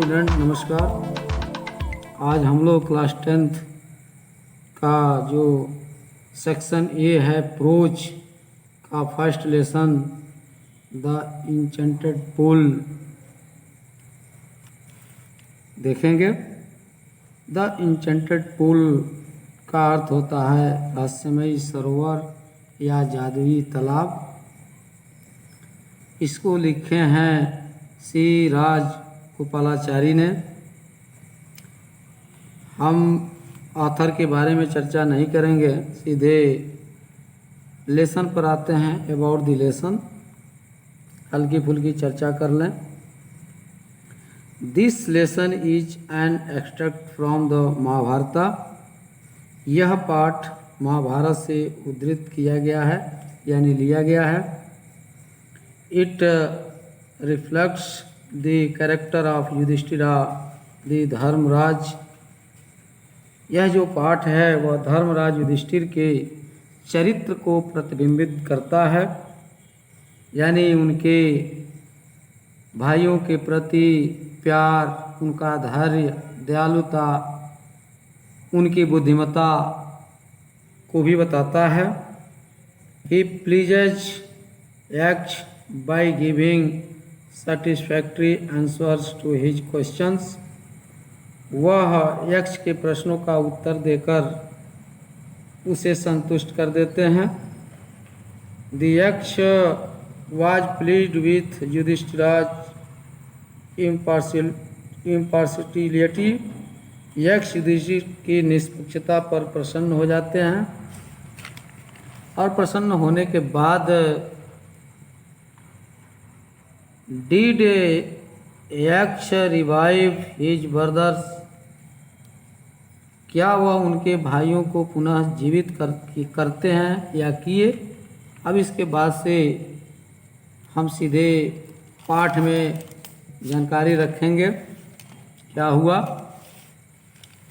Student नमस्कार। आज हम लोग क्लास 10th का जो सेक्शन ए है प्रोज का first lesson the enchanted pool देखेंगे। द इंचेंटेड पूल का अर्थ होता है रहस्यमयी सरोवर या जादुई तालाब। इसको लिखे हैं सी राज गोपालाचारी ने। हम ऑथर के बारे में चर्चा नहीं करेंगे, सीधे लेसन पर आते हैं। अबाउट द लेसन हल्की फुल्की चर्चा कर लें। This lesson is an extract from the Mahabharata. यह पाठ महाभारत से उद्धृत किया गया है यानी लिया गया है। It reflects the character of Yudhishthira the Dharmraj. यह जो पाठ है वह धर्मराज युधिष्ठिर के चरित्र को प्रतिबिंबित करता है, यानी उनके भाइयों के प्रति प्यार, उनका धैर्य, दयालुता, उनकी बुद्धिमत्ता को भी बताता है। He pleases act by giving satisfactory answers to his questions। वह यक्ष के प्रश्नों का उत्तर देकर उसे संतुष्ट कर देते हैं। The यक्ष was pleased with Yudhishthira's impartiality। यक्ष युधिष्ठिर की निष्पक्षता पर प्रसन्न हो जाते हैं और प्रसन्न होने के बाद Did यक्ष रिवाइव हिज ब्रदर्स। क्या वह उनके भाइयों को पुनः जीवित करते हैं या किए। अब इसके बाद से हम सीधे पाठ में जानकारी रखेंगे क्या हुआ।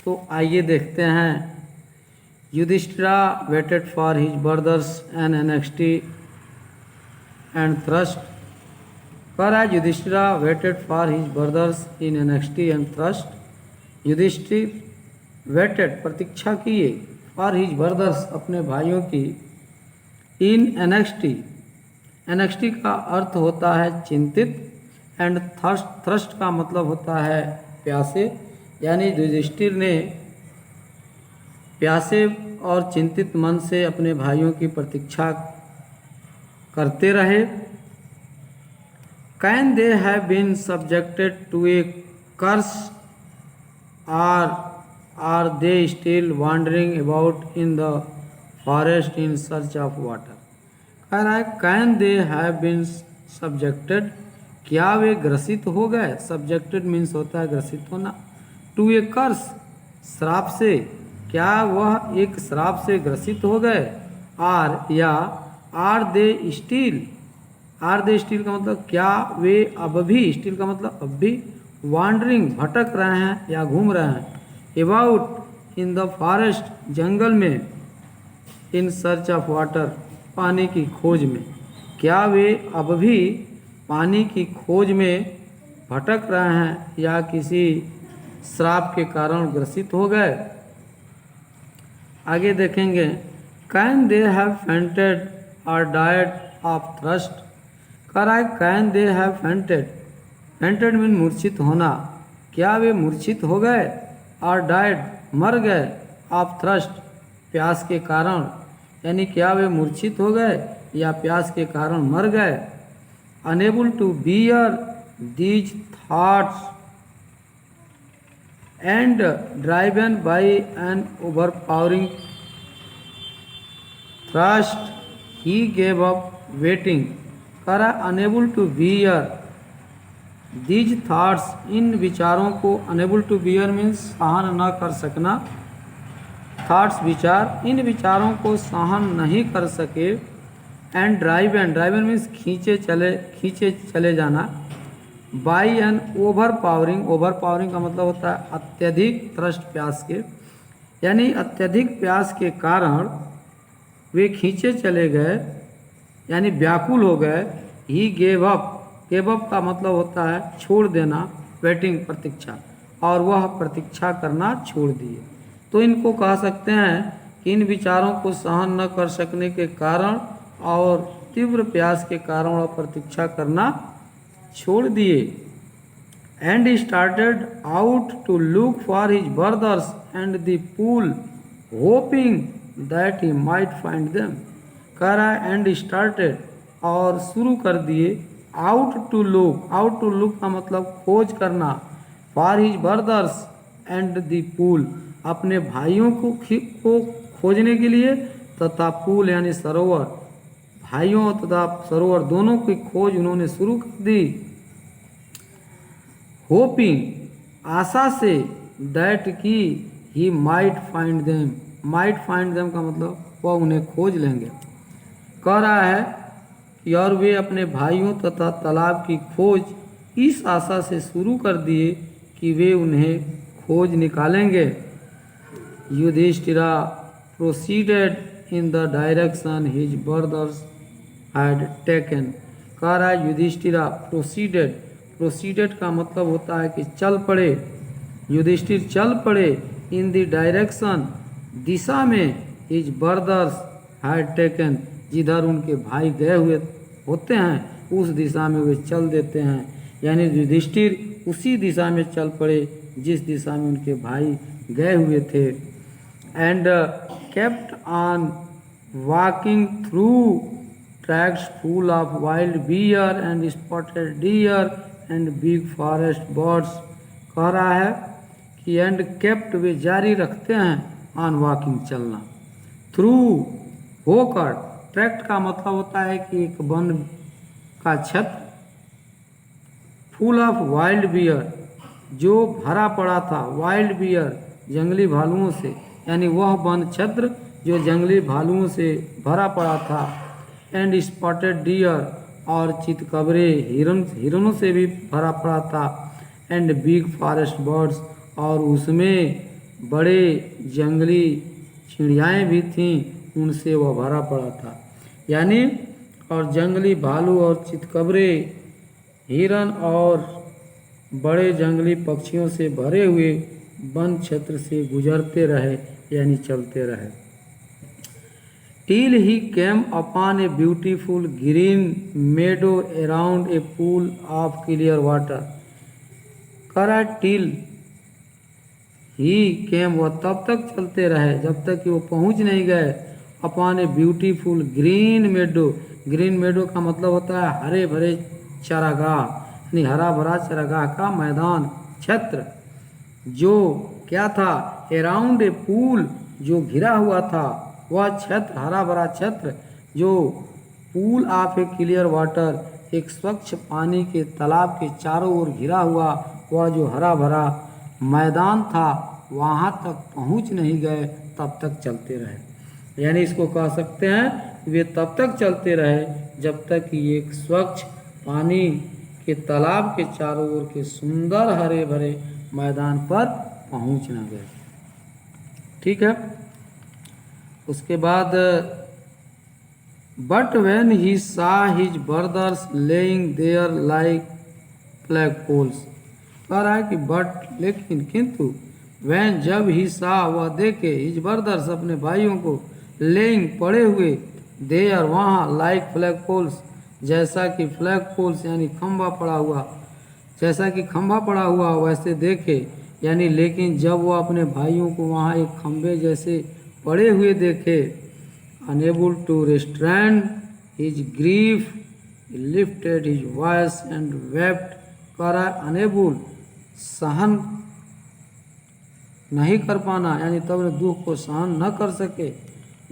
तो आइए देखते हैं। Yudhishthira waited for his brothers an anxiety and thirst. Whereas Yudhishthira waited for his brothers in anxiety and thirst। Yudhishthira waited प्रतीक्षा किए for his brothers अपने भाइयों की in anxiety। anxiety का अर्थ होता है चिंतित and thirst का मतलब होता है प्यासे, यानी युधिष्ठिर ने प्यासे और चिंतित मन से अपने भाइयों की प्रतीक्षा करते रहे। Can they have been subjected to a curse, or are they still wandering about in the forest in search of water। कह रहा है can they have been subjected, क्या वे ग्रसित हो गए। subjected means होता है ग्रसित होना। to a curse श्राप से, क्या वह एक श्राप से ग्रसित हो गए। और या are they still, are they still का मतलब क्या वे अब भी, स्टील का मतलब अब भी, वांडरिंग भटक रहे हैं या घूम रहे हैं। अबाउट इन द फॉरेस्ट जंगल में, इन सर्च ऑफ वाटर पानी की खोज में, क्या वे अब भी पानी की खोज में भटक रहे हैं या किसी श्राप के कारण ग्रसित हो गए। आगे देखेंगे। कैन दे हैव फेंटेड और डाइड ऑफ थ्रस्ट। कर रहा है can they have fainted, fainted mean मूर्छित होना, क्या वे मूर्छित हो गए। और डाइड मर गए, ऑफ थ्रस्ट प्यास के कारण, यानी क्या वे मूर्छित हो गए या प्यास के कारण मर गए। Unable to bear these thoughts and driven by an overpowering thirst he gave up waiting. करा unable to bear these thoughts, इन विचारों को, अनेबल टू बियर मीन्स सहन न कर सकना, थाट्स विचार, इन विचारों को सहन नहीं कर सके। एंड ड्राइवन, ड्राइवन मीन्स खींचे चले जाना। By an overpowering, overpowering का मतलब होता है अत्यधिक थ्रस्ट प्यास के, यानी अत्यधिक प्यास के कारण वे खींचे चले गए यानी व्याकुल हो गए। ही गेव अप, गेव अप का मतलब होता है छोड़ देना, वेटिंग प्रतीक्षा, और वह प्रतीक्षा करना छोड़ दिए। तो इनको कह सकते हैं कि इन विचारों को सहन न कर सकने के कारण और तीव्र प्यास के कारण वह प्रतीक्षा करना छोड़ दिए। And he started out to look for his brothers and the pool, hoping that he might find them. कह रहा है and he started, और शुरू कर दिए, out to look का मतलब खोज करना, for his brothers and the pool, अपने भाइयों को खोजने के लिए, तथा pool यानी सरोवर, भाइयों तथा सरोवर दोनों की खोज उन्होंने शुरू कर दी। होपिंग आशा से, दैट की ही माइट फाइंड देम का मतलब वह उन्हें खोज लेंगे। कह रहा है कि और वे अपने भाइयों तथा तालाब की खोज इस आशा से शुरू कर दिए कि वे उन्हें खोज निकालेंगे। Yudhishthira proceeded in the direction his brothers had taken. कह रहा है युधिष्ठिरा प्रोसीडेड का मतलब होता है कि चल पड़े, युधिष्ठिर चल पड़े, इन द डायरेक्शन दिशा में, हिज ब्रदर्स हैड टेकन जिधर उनके भाई गए हुए होते हैं उस दिशा में वे चल देते हैं। यानी युधिष्ठिर उसी दिशा में चल पड़े जिस दिशा में उनके भाई गए हुए थे। And kept on walking through tracks full of wild bear and spotted deer and big forest birds। कह रहा है कि एंड केप्ट वे जारी रखते हैं, ऑन वॉकिंग चलना, थ्रू होकर, ट्रैक्ट का मतलब होता है कि एक वन का क्षेत्र, फुल ऑफ वाइल्ड बियर जो भरा पड़ा था, वाइल्ड बियर जंगली भालुओं से, यानी वह वन क्षेत्र जो जंगली भालुओं से भरा पड़ा था। एंड स्पॉटेड डियर और चितकबरे हिरणों से भी भरा पड़ा था। एंड बिग फॉरेस्ट बर्ड्स और उसमें बड़े जंगली चिड़ियाएँ भी थीं, उनसे वह भरा पड़ा था। यानी और जंगली भालू और चितकबरे, हिरण और बड़े जंगली पक्षियों से भरे हुए वन क्षेत्र से गुजरते रहे, यानी चलते रहे। Till he came upon a beautiful green meadow around a pool of clear water। करा टिल ही केम, वह तब तक चलते रहे जब तक कि वो पहुंच नहीं गए upon a beautiful green meadow. Green meadow का मतलब होता है हरे भरे चरागाह, यानी हरा भरा चरागाह का मैदान क्षेत्र, जो क्या था, अराउंड ए पूल, जो घिरा हुआ था, वह क्षेत्र हरा भरा क्षेत्र जो pool of A clear water, एक स्वच्छ पानी के तालाब के चारों ओर घिरा हुआ वह जो हरा भरा मैदान था, वहाँ तक पहुँच नहीं गए, तब तक चलते रहे। यानी इसको कह सकते हैं वे तब तक चलते रहे जब तक कि एक स्वच्छ पानी के तालाब के चारों ओर के सुंदर हरे भरे मैदान पर पहुँच न गए। ठीक है। उसके बाद but when he saw his brothers lying there like flag poles. कह रहा है कि बट लेकिन किंतु, वैन जब ही सा वह देखे, हिज ब्रदर्स अपने भाइयों को, लेइंग पड़े हुए, देयर वहाँ, लाइक फ्लैग पोल्स जैसा कि फ्लैग पोल्स यानी खंभा पड़ा हुआ, जैसा कि खंभा पड़ा हुआ वैसे देखे। यानी लेकिन जब वह अपने भाइयों को वहाँ एक खंभे जैसे पड़े हुए देखे, unable to restrain his grief lifted his voice and wept. कह रहा है अनेबल, सहन नहीं कर पाना, यानी तब दुख को सहन न कर सके।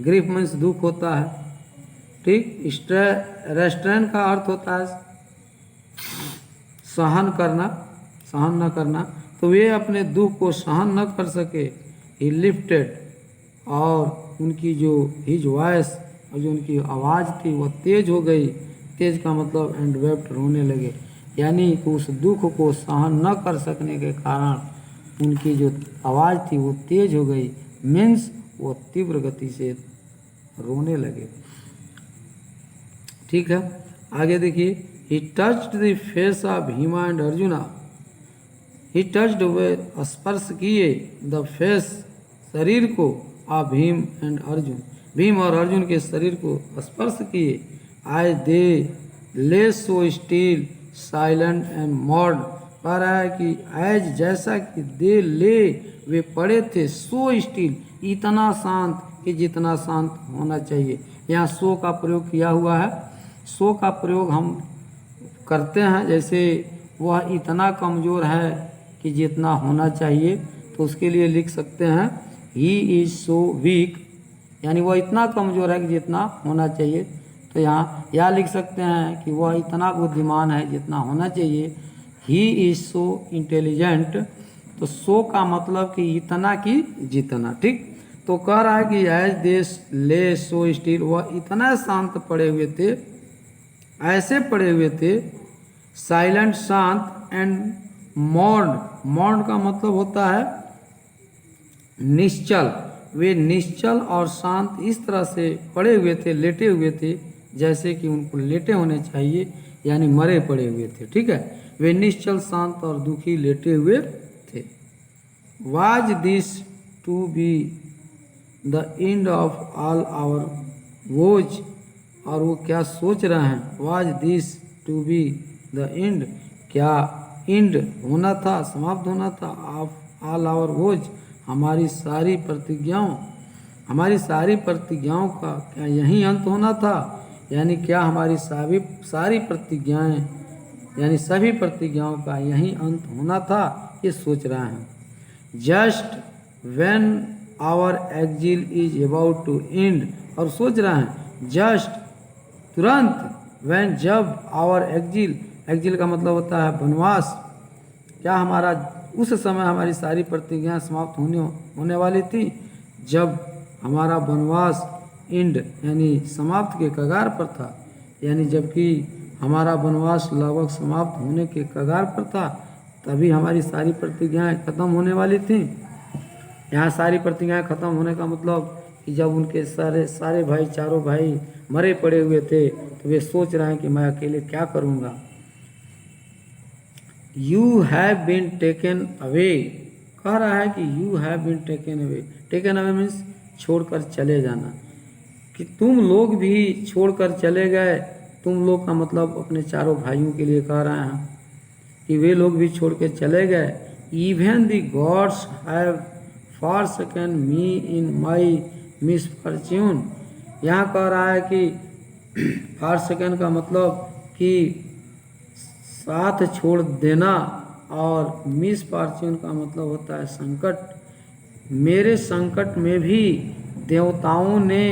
ग्रीफ मीन्स दुख होता है, ठीक। रेस्ट्रेन का अर्थ होता है सहन करना, सहन न करना। तो वे अपने दुख को सहन न कर सके। ही लिफ्टेड, और उनकी जो हिज वॉइस, और जो उनकी आवाज़ थी वह तेज हो गई। तेज का मतलब एंड वेप्ट, रोने लगे। यानी कि उस दुख को सहन न कर सकने के कारण उनकी जो आवाज़ थी वो तेज हो गई, मीन्स वो तीव्र गति से रोने लगे। ठीक है। आगे देखिए, he touched the face of Bhima and Arjuna. He touched वे स्पर्श किए द फेस शरीर को आ भीम एंड अर्जुन, भीम और अर्जुन के शरीर को स्पर्श किए। आई दे ले सो स्टील साइलेंट एंड मॉड, कह रहा है कि एज जैसा कि दे ले वे पड़े थे, सो स्टील इतना शांत कि जितना शांत होना चाहिए। यहाँ सो का प्रयोग किया हुआ है। सो का प्रयोग हम करते हैं जैसे वह इतना कमज़ोर है कि जितना होना चाहिए, तो उसके लिए लिख सकते हैं ही इज़ सो वीक, यानी वह इतना कमज़ोर है कि जितना होना चाहिए। तो यहाँ यह लिख सकते हैं कि वह इतना बुद्धिमान है जितना होना चाहिए। ही इज़ सो इंटेलिजेंट, तो सो का मतलब कि इतना कि जितना, ठीक। तो कह रहा है कि एज देश ले सो स्टील, वह इतना शांत पड़े हुए थे, ऐसे पड़े हुए थे, साइलेंट शांत, एंड मौन, मौन का मतलब होता है निश्चल, वे निश्चल और शांत इस तरह से पड़े हुए थे, लेटे हुए थे जैसे कि उनको लेटे होने चाहिए, यानी मरे पड़े हुए थे, ठीक है। वे निश्चल शांत और दुखी लेटे हुए थे। Was this to be the end of all our woes, और वो क्या सोच रहे हैं, was this to be the end, क्या एंड होना था, समाप्त होना था, ऑफ ऑल आवर वोज, हमारी सारी प्रतिज्ञाओं, हमारी सारी प्रतिज्ञाओं का क्या यही अंत होना था, यानी क्या हमारी सारी प्रतिज्ञाएं, यानी सभी प्रतिज्ञाओं का यही अंत होना था, ये सोच रहे हैं। Just when our exile is about to end, और सोच रहे हैं जस्ट तुरंत, व्हेन जब, आवर एक्जिल, एक्जिल का मतलब होता है वनवास, क्या हमारा उस समय हमारी सारी प्रतिज्ञाएं समाप्त होने वाली थी, जब हमारा वनवास एंड यानी समाप्त के कगार पर था, यानी जबकि हमारा वनवास लगभग समाप्त होने के कगार पर था, तभी हमारी सारी प्रतिज्ञाएं खत्म होने वाली थी। यहाँ सारी प्रतिज्ञाएं खत्म होने का मतलब कि जब उनके सारे भाई, चारों भाई मरे पड़े हुए थे, तो वे सोच रहे हैं कि मैं अकेले क्या करूँगा। You have been taken away, कह रहा है कि you have been taken away, taken away means छोड़कर चले जाना, कि तुम लोग भी छोड़कर चले गए। तुम लोग का मतलब अपने चारों भाइयों के लिए कह रहे हैं कि वे लोग भी छोड़ के चले गए। Even the gods have forsaken me in my misfortune, यहाँ कह रहा है कि forsaken का मतलब कि साथ छोड़ देना, और मिसफॉर्च्यून का मतलब होता है संकट। मेरे संकट में भी देवताओं ने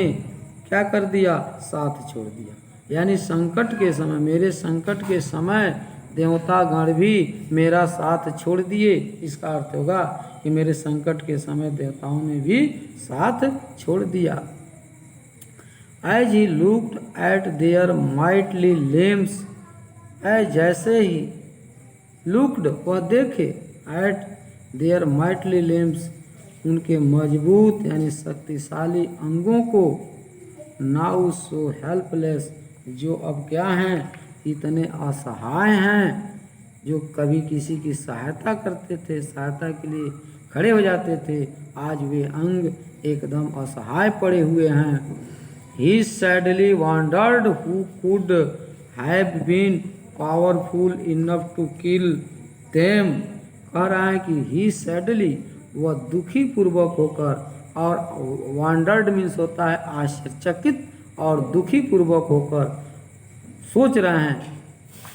क्या कर दिया, साथ छोड़ दिया, यानी संकट के समय, मेरे संकट के समय देवता गण भी मेरा साथ छोड़ दिए। इसका अर्थ होगा कि मेरे संकट के समय देवताओं ने भी साथ छोड़ दिया। As he looked at their mighty limbs, जैसे ही लुक्ड वह देखे, एट देयर माइटली लिम्स उनके मजबूत यानी शक्तिशाली अंगों को, नाउ सो हेल्पलेस जो अब क्या हैं, इतने असहाय हैं, जो कभी किसी की सहायता करते थे, सहायता के लिए खड़े हो जाते थे, आज वे अंग एकदम असहाय पड़े हुए हैं। He sadly wondered who could have been powerful enough to kill them, कह रहा है कि ही सैडली, वह दुखी पूर्वक होकर, और वॉन्डर्ड मीन्स होता है आश्चर्यचकित, और दुखी पूर्वक होकर सोच रहे हैं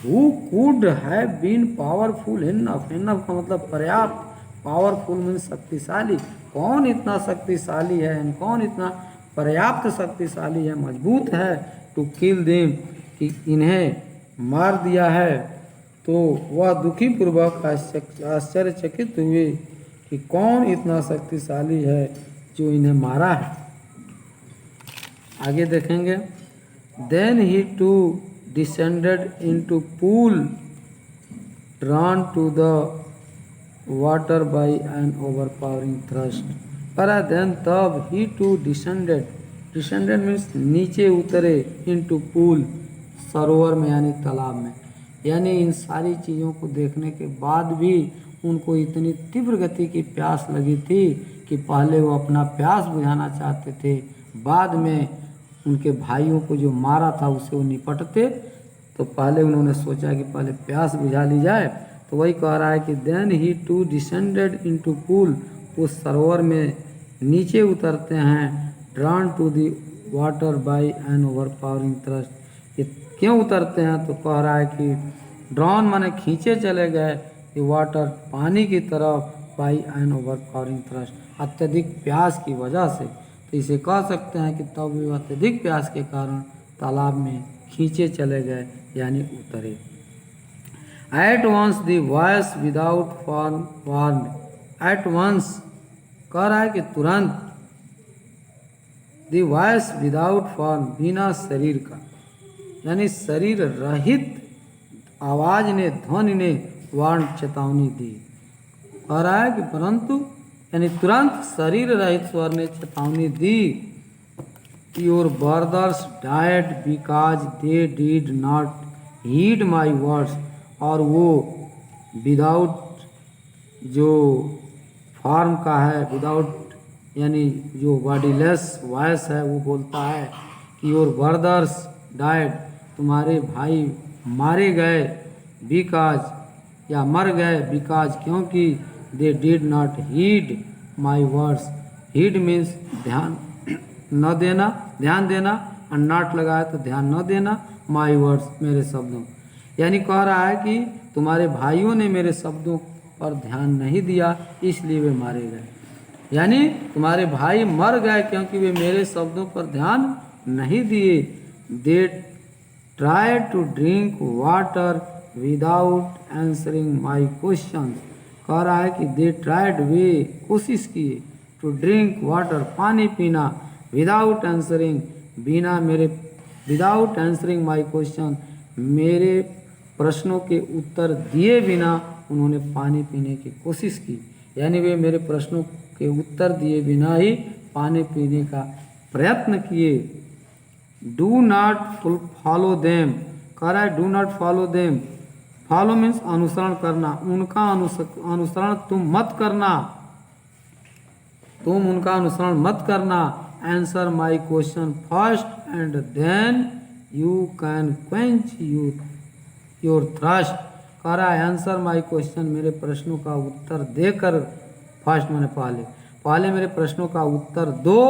who could have been powerful enough, enough का मतलब पर्याप्त, पावरफुल मीन्स शक्तिशाली, कौन इतना शक्तिशाली है, कौन इतना पर्याप्त शक्तिशाली है, मजबूत है, टू किल देम कि इन्हें मार दिया है। तो वह दुखी पूर्वक आश्चर्यचकित हुए कि कौन इतना शक्तिशाली है जो इन्हें मारा है। आगे देखेंगे। Then he too descended into pool drawn to the water by an overpowering thrust, पर then तब he too descended, descended means नीचे उतरे, into pool सरोवर में यानी तालाब में, यानी इन सारी चीज़ों को देखने के बाद भी उनको इतनी तीव्र गति की प्यास लगी थी कि पहले वो अपना प्यास बुझाना चाहते थे, बाद में उनके भाइयों को जो मारा था उससे वो निपटते। तो पहले उन्होंने सोचा कि पहले प्यास बुझा ली जाए। तो वही कह रहा है कि then he too descended into pool, उस सरोवर में नीचे उतरते हैं, drawn to the water by an overpowering thirst. ये क्यों उतरते हैं? तो कह रहा है कि ड्रॉन माने खींचे चले गए, ये वाटर पानी की तरफ, बाय एन ओवरपावरिंग थ्रस्ट, अत्यधिक प्यास की वजह से। तो इसे कह सकते हैं कि तब वे अत्यधिक प्यास के कारण तालाब में खींचे चले गए, यानी उतरे। At once the voice without warn, at once कह रहा है कि तुरंत, द वॉइस विदाउट फॉर्म, बिना शरीर का, यानी शरीर रहित आवाज ने, ध्वनि ने वार्न, चेतावनी दी। कह रहा है कि परंतु यानी तुरंत शरीर रहित स्वर ने चेतावनी दी। Your brothers died because they did not heed my words, और वो विदाउट जो फॉर्म का है, विदाउट यानी जो बॉडीलेस वॉइस है, वो बोलता है कि योर ब्रदर्स डाइड, तुम्हारे भाई मारे गए, बिकॉज या मर गए, बिकॉज क्योंकि they did not heed my words. Heed means ध्यान न देना, ध्यान देना, और नॉट लगाया तो ध्यान न देना, माई वर्ड्स, मेरे शब्दों। यानी कह रहा है कि तुम्हारे भाइयों ने मेरे शब्दों पर ध्यान नहीं दिया, इसलिए वे मारे गए। यानी तुम्हारे भाई मर गए क्योंकि वे मेरे शब्दों पर ध्यान नहीं दिए। They try to drink water without answering my question. कह रहा है कि दे ट्राइड, वे कोशिश किए, टू ड्रिंक वाटर, पानी पीना, विदाउट आंसरिंग, बिना मेरे, विदाउट आंसरिंग माई क्वेश्चन, मेरे प्रश्नों के उत्तर दिए बिना उन्होंने पानी पीने की कोशिश की। यानी वे मेरे प्रश्नों के उत्तर दिए बिना ही पानी पीने का प्रयत्न किए। डू नॉट फॉलो देम, कह रहा है do not follow them, follow means अनुसरण करना, उनका अनुसरण तुम मत करना, तुम उनका अनुसरण मत करना। Answer my question first and then you can quench your thirst. कह रहा है आंसर माई क्वेश्चन, मेरे प्रश्नों का उत्तर देकर, फर्स्ट मैंने पहले मेरे प्रश्नों का उत्तर दो,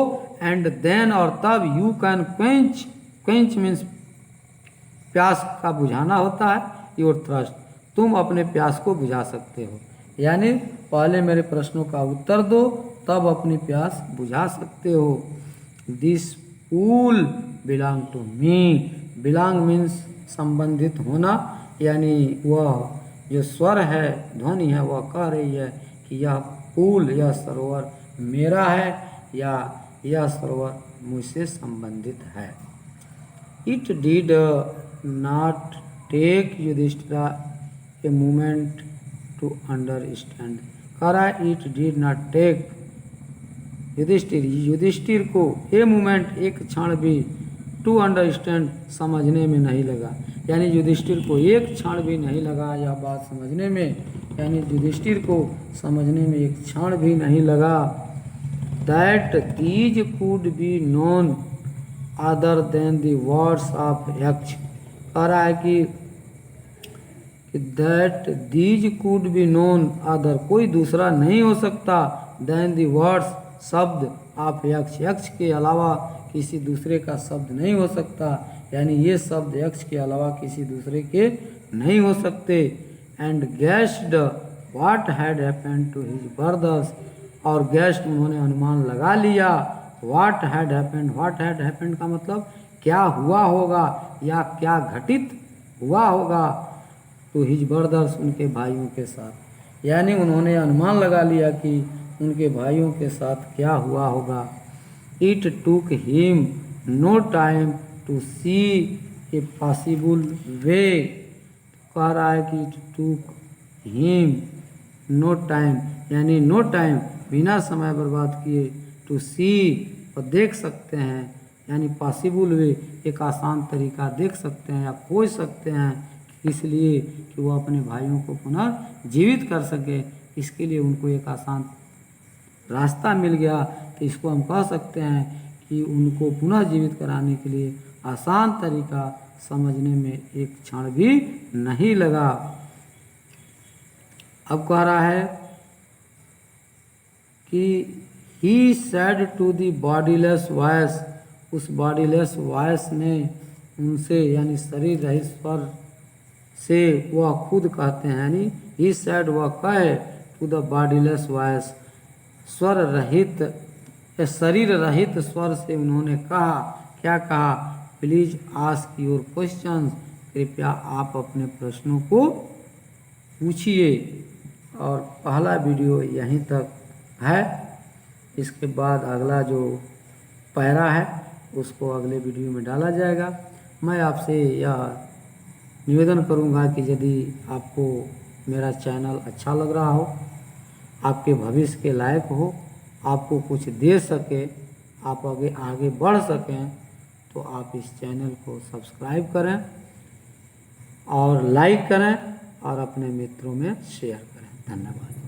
एंड देन और तब, you can quench, quench means प्यास का बुझाना होता है, योर थ्रस्ट, तुम अपने प्यास को बुझा सकते हो। यानी पहले मेरे प्रश्नों का उत्तर दो, तब अपनी प्यास बुझा सकते हो। This pool belong to me, belong means संबंधित होना, यानी वह जो स्वर है, ध्वनि है, वह कह रही है कि यह पूल, यह सरोवर मेरा है, या यह सरोवर मुझसे संबंधित है। It did not take Yudhishthira a moment to understand. कह रहा है it did not take Yudhishthir को ए मोमेंट, एक क्षण भी, टू अंडरस्टैंड, समझने में नहीं लगा। यानी युधिष्ठिर को एक क्षण भी नहीं लगा यह बात समझने में, यानी युधिष्ठिर को समझने में एक क्षण भी नहीं लगा। That these could be known other than the words of यक्ष। कह रहा है कि that these could be known other, कोई दूसरा नहीं हो सकता, देन द वर्ड्स, शब्द, ऑफ यक्ष, यक्ष के अलावा किसी दूसरे का शब्द नहीं हो सकता। यानी ये शब्द यक्ष के अलावा किसी दूसरे के नहीं हो सकते। And guessed what had happened to his brothers, और गेस्ट, उन्होंने अनुमान लगा लिया, व्हाट हैड हैपेंड का मतलब क्या हुआ होगा या क्या घटित हुआ होगा, तो हिज ब्रदर्स, उनके भाइयों के साथ। यानी उन्होंने अनुमान लगा लिया कि उनके भाइयों के साथ क्या हुआ होगा। It took him no time to see a possible way. कह रहा है कि it took him no time, यानी नो टाइम, बिना समय बर्बाद किए, टू सी, और देख सकते हैं, यानी पॉसिबल वे, एक आसान तरीका देख सकते हैं या खोज सकते हैं, इसलिए कि वो अपने भाइयों को पुनः जीवित कर सके, इसके लिए उनको एक आसान रास्ता मिल गया। तो इसको हम कह सकते हैं कि उनको पुनः जीवित कराने के लिए आसान तरीका समझने में एक क्षण भी नहीं लगा। अब कह रहा है कि he said to the bodiless voice, उस बॉडीलेस वॉइस ने उनसे यानी शरीर रहित स्वर से, वह खुद कहते हैं, यानी ही सेड वह कहे टू द बॉडीलेस वॉइस, स्वर रहित शरीर रहित स्वर से उन्होंने कहा, क्या कहा, प्लीज आस्क योर क्वेश्चन, कृपया आप अपने प्रश्नों को पूछिए। और पहला वीडियो यहीं तक है। इसके बाद अगला जो पैरा है उसको अगले वीडियो में डाला जाएगा। मैं आपसे यह निवेदन करूंगा कि यदि आपको मेरा चैनल अच्छा लग रहा हो, आपके भविष्य के लायक हो, आपको कुछ दे सके, आप आगे आगे बढ़ सकें, तो आप इस चैनल को सब्सक्राइब करें और लाइक करें और अपने मित्रों में शेयर करें। धन्यवाद।